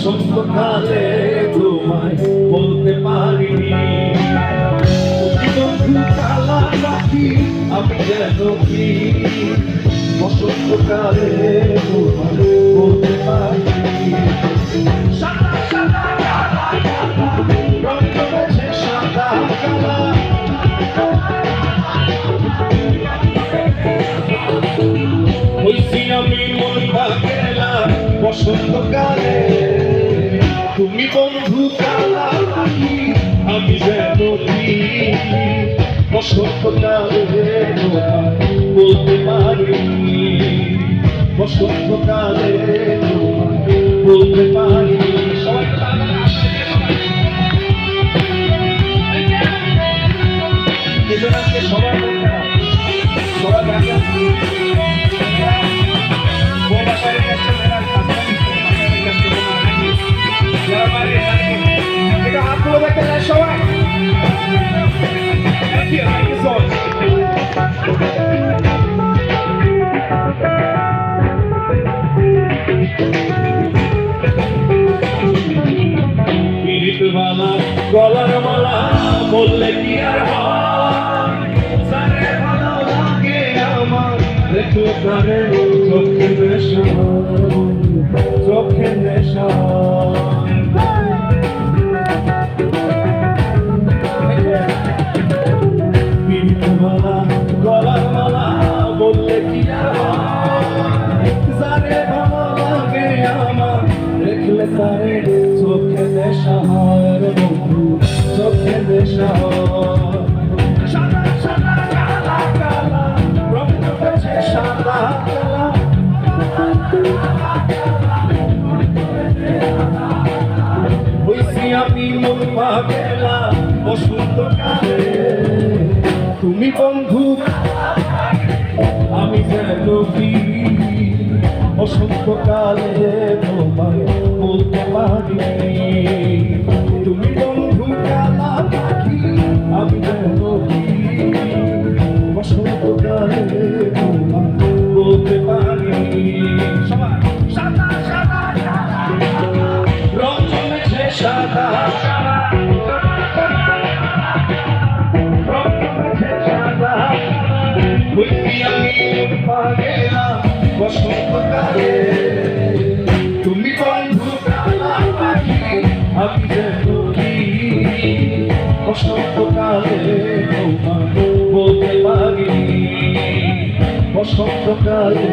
বসন্তকালে তোমায় বলতে পারিনি বন্ধু কালা পাখি আমি যেন কি বসন্তকালে তোমায় বলতে পারিনি সাদা সাদা কালা কালা রং করেছে সাদা কালা হইছি আমি মন পাগলা বসন্তকালে তুমি বন্ধু কালা পাখি আমি যেন কি বসন্তকালে তোমায় বলতে পারিনি বসন্তকালে তোমায় বলতে পারিনি সবাই গলার মালা বললে কি আর হয় ভালো লাগে আমার দেখো তারে চোখে নেশা চোখে নেশা মালা গলার মালা বললে কি আর হয় ভালো লাগে আমার দেখলে তারে চোখে নেশা হয় বন্ধু চোখে নেশা সাদা সাদা কালা কালা রং করেছে সাদা কালা হইছি আমি মন পাগলা বসন্তকালে তুমি বন্ধু আমি যেন কি বসন্তকালে তোমায় বলতে পারিনি তুমি বন্ধু কালা পাখি আমি যেন কি বসন্তকালে তোমায় বলতে পারিনি সবাই সাদা সাদা রং জমেছে সাদা রং জমেছে সাদা হইছি আমি পাগলা বসন্তকালে তুমি বন্ধু কালা পাখি আমি যেন কি বসন্তকালে তোমায় বলতে পারিনি বসন্তকালে